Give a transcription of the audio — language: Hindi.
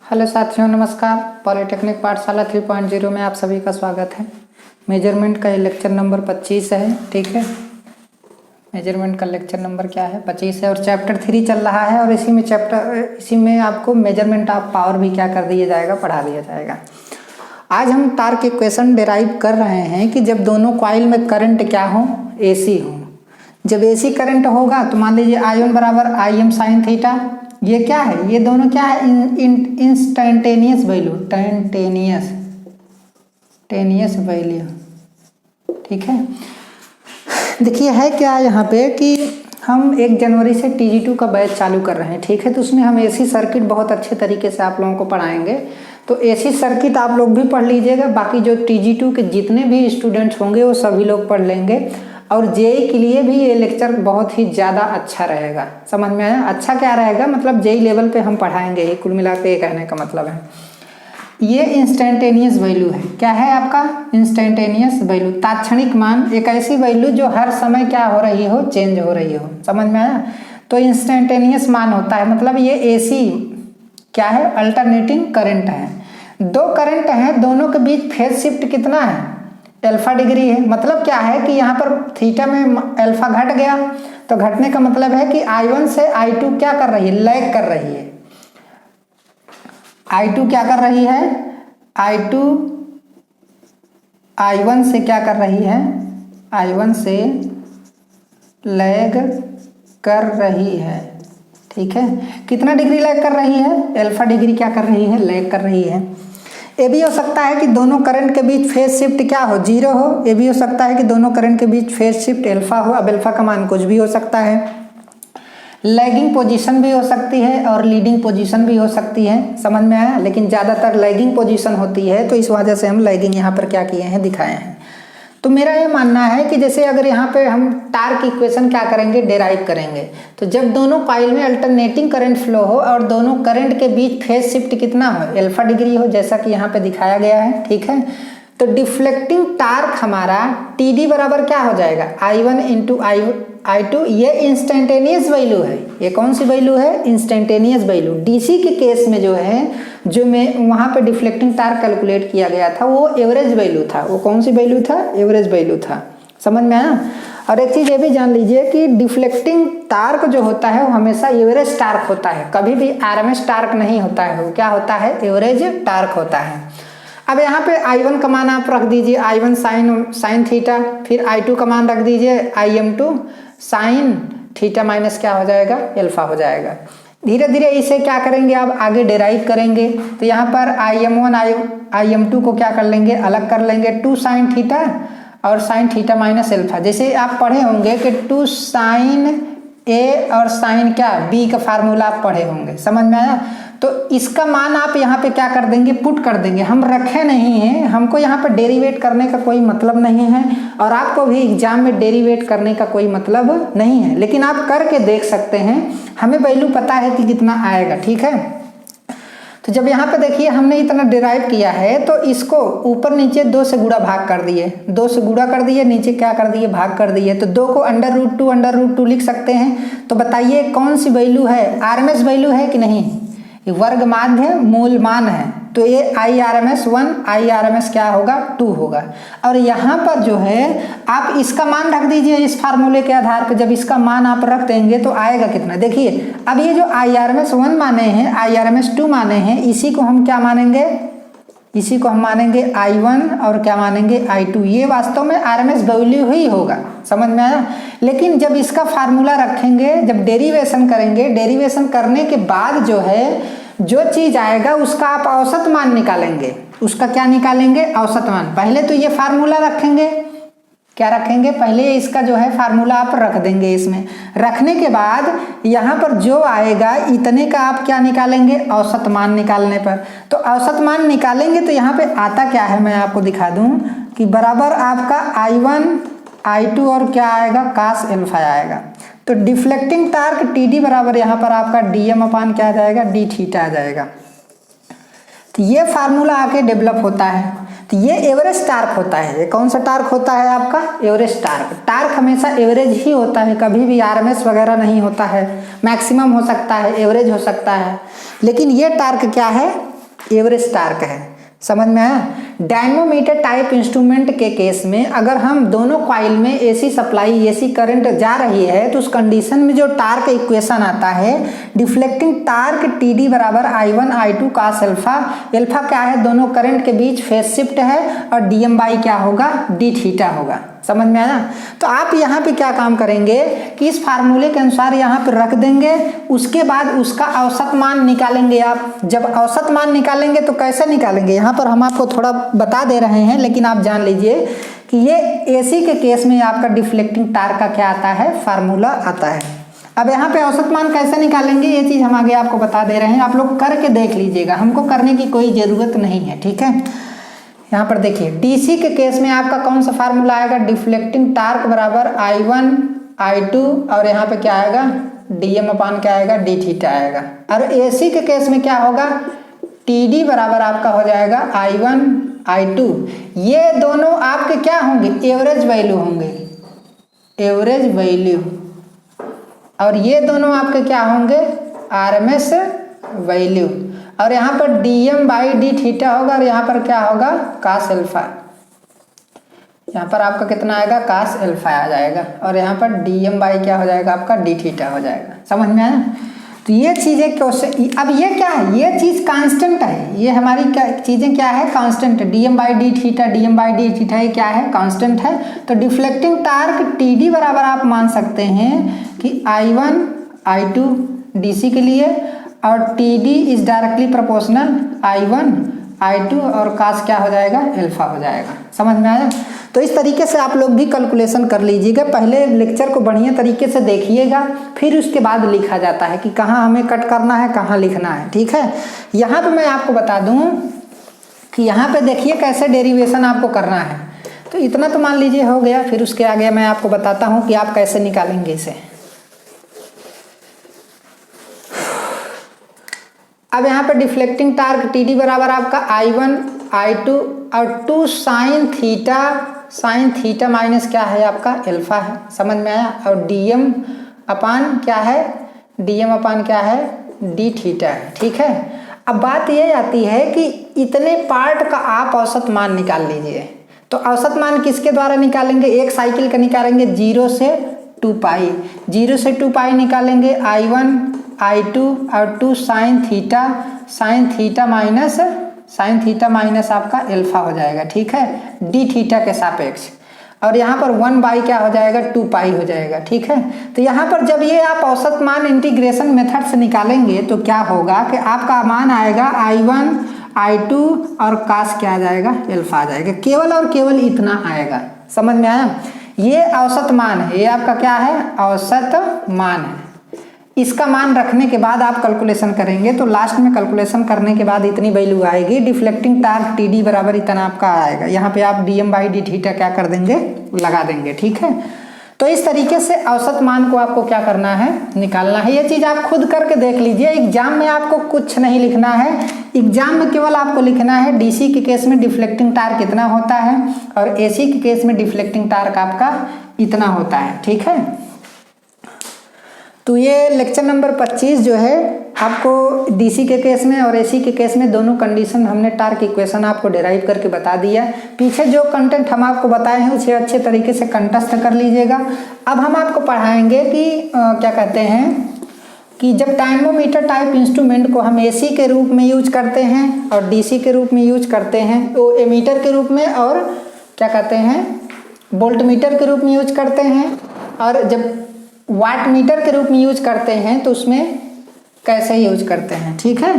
हेलो साथियों, नमस्कार। पॉलिटेक्निक पाठशाला 3.0 में आप सभी का स्वागत है। मेजरमेंट का ये लेक्चर नंबर 25 है। ठीक है, मेजरमेंट का लेक्चर नंबर क्या है? 25 है और चैप्टर 3 चल रहा है। और इसी में आपको मेजरमेंट ऑफ पावर भी क्या कर दिया जाएगा, पढ़ा दिया जाएगा। आज हम टार्क इक्वेशन डिराइव कर रहे हैं कि जब दोनों कॉइल में करंट क्या हो, AC हो। जब AC करंट होगा तो मान लीजिए I1 बराबर IM साइन थीटा। ये क्या है? ये दोनों क्या है? इंस्टेंटेनियस वैल्यू, टेनियस वैल्यू। ठीक है, देखिए है क्या यहाँ पे कि हम 1 जनवरी से TG2 का बैच चालू कर रहे हैं। ठीक है, तो उसमें हम AC सर्किट बहुत अच्छे तरीके से आप लोगों को पढ़ाएंगे। तो AC सर्किट आप लोग भी पढ़ लीजिएगा, बाकी जो TG2 के जितने भी स्टूडेंट्स होंगे वो सभी लोग पढ़ लेंगे। और JEE के लिए भी ये लेक्चर बहुत ही ज़्यादा अच्छा रहेगा। समझ में आया? अच्छा क्या रहेगा मतलब JEE लेवल पे हम पढ़ाएंगे ही, कुल मिला के ये कहने का मतलब है। ये इंस्टेंटेनियस वैल्यू है। क्या है आपका? इंस्टेंटेनियस वैल्यू, तात्क्षणिक मान। एक ऐसी वैल्यू जो हर समय क्या हो रही हो, चेंज हो रही हो। समझ में आया? तो इंस्टेंटेनियस मान होता है, मतलब ये AC क्या है? अल्टरनेटिंग करंट है। 2 करंट हैं, दोनों के बीच फेज शिफ्ट कितना है? अल्फा डिग्री है। मतलब क्या है कि यहाँ पर थीटा में अल्फा घट गया, तो घटने का मतलब है कि I1 से I2 क्या कर रही है? लैग कर रही है। I2 क्या कर रही है? I2 I1 से क्या कर रही है? I1 से लैग कर रही है। ठीक है, कितना डिग्री लैग कर रही है? अल्फा डिग्री क्या कर रही है? लैग कर रही है। ये भी हो सकता है कि दोनों करंट के बीच फेज शिफ्ट क्या हो? 0 हो। ये भी हो सकता है कि दोनों करंट के बीच फेज शिफ्ट अल्फा हो। अब अल्फा का मान कुछ भी हो सकता है। लैगिंग पोजीशन भी हो सकती है और लीडिंग पोजीशन भी हो सकती है। समझ में आया? लेकिन ज़्यादातर लैगिंग पोजीशन होती है, तो इस वजह से हम लैगिंग यहाँ पर क्या किए हैं, दिखाए हैं। तो मेरा ये मानना है कि जैसे अगर यहाँ पे हम टार्क इक्वेशन क्या करेंगे, डेराइव करेंगे, तो जब दोनों कॉइल में अल्टरनेटिंग करंट फ्लो हो और दोनों करंट के बीच फेज शिफ्ट कितना हो? अल्फा डिग्री हो, जैसा कि यहाँ पे दिखाया गया है। ठीक है, तो डिफ्लेक्टिंग टार्क हमारा TD बराबर क्या हो जाएगा? I1 into I2। ये इंस्टेंटेनियस वैल्यू है। ये कौन सी वैल्यू है? Instantaneous value. DC के केस में जो है, जो मैं वहाँ पे डिफ्लेक्टिंग टार्क कैलकुलेट किया गया था, वो एवरेज वैल्यू था। वो कौन सी वैल्यू था? एवरेज वैल्यू था। समझ में आया? और एक चीज़ ये भी जान लीजिए कि डिफ्लेक्टिंग टार्क जो होता है वो हमेशा एवरेज टार्क होता है, कभी भी RMS टार्क नहीं होता है। वो क्या होता है? एवरेज टार्क होता है। अब यहाँ पे I1 का मान आप रख दीजिए I1 साइन थीटा, फिर I2 का मान रख दीजिए IM2 साइन थीटा माइनस क्या हो जाएगा? अल्फा हो जाएगा। धीरे धीरे इसे क्या करेंगे, आप आगे डेराइव करेंगे। तो यहाँ पर IM1 IM2 को क्या कर लेंगे? अलग कर लेंगे। 2 साइन थीटा और साइन थीटा माइनस अल्फा। जैसे आप पढ़े होंगे कि 2 साइन A और साइन क्या B का फार्मूला आप पढ़े होंगे। समझ में आया? तो इसका मान आप यहाँ पे क्या कर देंगे? पुट कर देंगे। हम रखे नहीं हैं, हमको यहाँ पे डेरिवेट करने का कोई मतलब नहीं है, और आपको भी एग्जाम में डेरिवेट करने का कोई मतलब नहीं है, लेकिन आप करके देख सकते हैं। हमें वैल्यू पता है कि कितना आएगा। ठीक है, तो जब यहाँ पे देखिए हमने इतना डिराइव किया है, तो इसको ऊपर नीचे 2 से गुणा भाग कर दिए, 2 से गुणा कर दिए, नीचे क्या कर दिए? भाग कर दिए। तो 2 को √2 लिख सकते हैं। तो बताइए कौन सी वैल्यू है? RMS वैल्यू है कि नहीं? ये वर्ग माध्य मूल मान है, तो ये IRMS1 IRMS क्या होगा? 2 होगा। और यहाँ पर जो है आप इसका मान रख दीजिए इस फार्मूले के आधार पर। जब इसका मान आप रख देंगे तो आएगा कितना? देखिए, अब ये जो IRMS1 माने हैं, IRMS2 माने हैं, इसी को हम क्या मानेंगे? इसी को हम मानेंगे I1 और क्या मानेंगे? I2। ये वास्तव में RMS वैल्यू ही होगा। समझ में आया? लेकिन जब इसका फार्मूला रखेंगे, जब डेरिवेशन करेंगे, डेरिवेशन करने के बाद जो है, जो चीज आएगा उसका आप औसत मान निकालेंगे। उसका क्या निकालेंगे? औसत मान। पहले तो ये फार्मूला रखेंगे, क्या रखेंगे? पहले इसका जो है फार्मूला आप रख देंगे। इसमें रखने के बाद यहाँ पर जो आएगा इतने का आप क्या निकालेंगे? औसत मान निकालने पर। तो औसत मान निकालेंगे तो यहाँ पे आता क्या है, मैं आपको दिखा दूं कि बराबर आपका I1 I2 और क्या आएगा? cos अल्फा आएगा। तो डिफ्लेक्टिंग टार्क TD बराबर यहाँ पर आपका DM अपान क्या आ जाएगा? D थीटा आ जाएगा। तो ये फार्मूला आके डेवलप होता है। तो ये एवरेज टार्क होता है। ये कौन सा टार्क होता है आपका? Average torque. टार्क हमेशा एवरेज ही होता है, कभी भी RMS वगैरह नहीं होता है। मैक्सिमम हो सकता है, एवरेज हो सकता है, लेकिन ये टार्क क्या है? एवरेज टार्क है। समझ में आया? डायनमोमीटर टाइप इंस्ट्रूमेंट के केस में अगर हम दोनों कॉइल में एसी सप्लाई, एसी करंट जा रही है तो उस कंडीशन में जो टार्क इक्वेशन आता है, डिफ्लेक्टिंग टार्क टीडी बराबर I1 I2 cos alpha. Alpha क्या है? दोनों करंट के बीच फेज शिफ्ट है और डीएम बाई क्या होगा? डी थीटा होगा। समझ में आया? तो आप यहाँ पे क्या काम करेंगे कि इस फार्मूले के अनुसार यहाँ पे रख देंगे, उसके बाद उसका औसत मान निकालेंगे। आप जब औसत मान निकालेंगे तो कैसे निकालेंगे, यहाँ पर हम आपको थोड़ा बता दे रहे हैं, लेकिन आप जान लीजिए कि ये एसी के केस में आपका डिफ्लेक्टिंग टार्क का क्या आता है? फार्मूला आता है। अब यहाँ पे औसत मान कैसे निकालेंगे ये चीज़ हम आगे आपको बता दे रहे हैं, आप लोग करके देख लीजिएगा, हमको करने की कोई ज़रूरत नहीं है। ठीक है, यहाँ पर देखिए डीसी के केस में आपका कौन सा फार्मूला आएगा? डिफ्लेक्टिंग टार्क बराबर I1 I2 और यहाँ पे क्या आएगा? डीएम अपान क्या आएगा? डी थीटा आएगा। और एसी के केस में क्या होगा? टीडी बराबर आपका हो जाएगा I1 I2। ये दोनों आपके क्या होंगे? एवरेज वैल्यू होंगे, एवरेज वैल्यू। और ये दोनों आपके क्या होंगे? RMS value. और यहाँ पर डीएम बाई डी थीटा होगा और यहाँ पर क्या होगा? Cos alpha. यहाँ पर आपका कितना आएगा? कास अल्फा आ जाएगा और यहाँ पर डीएम बाई क्या हो जाएगा? आपका डी थीटा हो जाएगा। समझ में आया? तो ये चीज़ें क्वेश्चन, अब ये क्या है? ये चीज़ कांस्टेंट है, ये हमारी क्या चीज़ें क्या है? कांस्टेंट है। DM by D theta, DM by D theta ये क्या है? कांस्टेंट है। तो डिफ्लेक्टिंग टार्क टीडी बराबर आप मान सकते हैं कि I1 I2 डीसी के लिए और TD is directly proportional I1 I2 और कास क्या हो जाएगा? अल्फा हो जाएगा। समझ में आया? तो इस तरीके से आप लोग भी कैलकुलेशन कर लीजिएगा। पहले लेक्चर को बढ़िया तरीके से देखिएगा, फिर उसके बाद लिखा जाता है कि कहाँ हमें कट करना है, कहाँ लिखना है। ठीक है, यहाँ पे मैं आपको बता दूँ कि यहाँ पे देखिए कैसे डेरिवेशन आपको करना है। तो इतना तो मान लीजिए हो गया, फिर उसके आगे मैं आपको बताता हूँ कि आप कैसे निकालेंगे इसे। अब यहाँ पर डिफ्लेक्टिंग टार्क टीडी बराबर आपका I1 I2 और 2 साइन थीटा माइनस क्या है? आपका अल्फा है। समझ में आया? और डीएम अपान क्या है? डीएम अपान क्या है? डी थीटा है। ठीक है, अब बात ये आती है कि इतने पार्ट का आप औसत मान निकाल लीजिए। तो औसत मान किसके द्वारा निकालेंगे? एक साइकिल का निकालेंगे 0 से 2 पाई, 0 से 2 पाई निकालेंगे I1 I2 और 2 साइन थीटा माइनस आपका अल्फा हो जाएगा। ठीक है, डी थीटा के सापेक्ष। और यहाँ पर 1 बाई क्या हो जाएगा? 2 पाई हो जाएगा। ठीक है, तो यहाँ पर जब ये आप औसत मान इंटीग्रेशन मेथड से निकालेंगे तो क्या होगा कि आपका मान आएगा I1 I2 और कास क्या आ जाएगा? अल्फा आ जाएगा। केवल और केवल इतना आएगा। समझ में आया? ये औसत मान है, ये आपका क्या है? औसत मान है। इसका मान रखने के बाद आप कैलकुलेशन करेंगे तो लास्ट में कैलकुलेशन करने के बाद इतनी वैल्यू आएगी। डिफ्लेक्टिंग टार्क टीडी बराबर इतना आपका आएगा। यहाँ पे आप डीएम बाई डी थीटा क्या कर देंगे? लगा देंगे। ठीक है, तो इस तरीके से औसत मान को आपको क्या करना है? निकालना है। ये चीज़ आप खुद करके देख लीजिए। एग्जाम में आपको कुछ नहीं लिखना है, एग्जाम में केवल आपको लिखना है डीसी के केस में डिफ्लेक्टिंग टार्क कितना होता है और एसी के केस में डिफ्लेक्टिंग टार्क आपका इतना होता है। ठीक है, तो ये लेक्चर नंबर 25 जो है आपको डीसी के केस में और एसी के केस में दोनों कंडीशन हमने टार्क इक्वेशन आपको डिराइव करके बता दिया। पीछे जो कंटेंट हम आपको बताए हैं उसे अच्छे तरीके से कंठस्थ कर लीजिएगा। अब हम आपको पढ़ाएंगे कि क्या कहते हैं कि जब डायनमोमीटर टाइप इंस्ट्रूमेंट को हम एसी के रूप में यूज करते हैं और डीसी के रूप में यूज करते हैं, तो एमीटर के रूप में और क्या कहते हैं वोल्टमीटर के रूप में यूज करते हैं, और जब वाट मीटर के रूप में यूज करते हैं तो उसमें कैसे यूज करते हैं। ठीक है।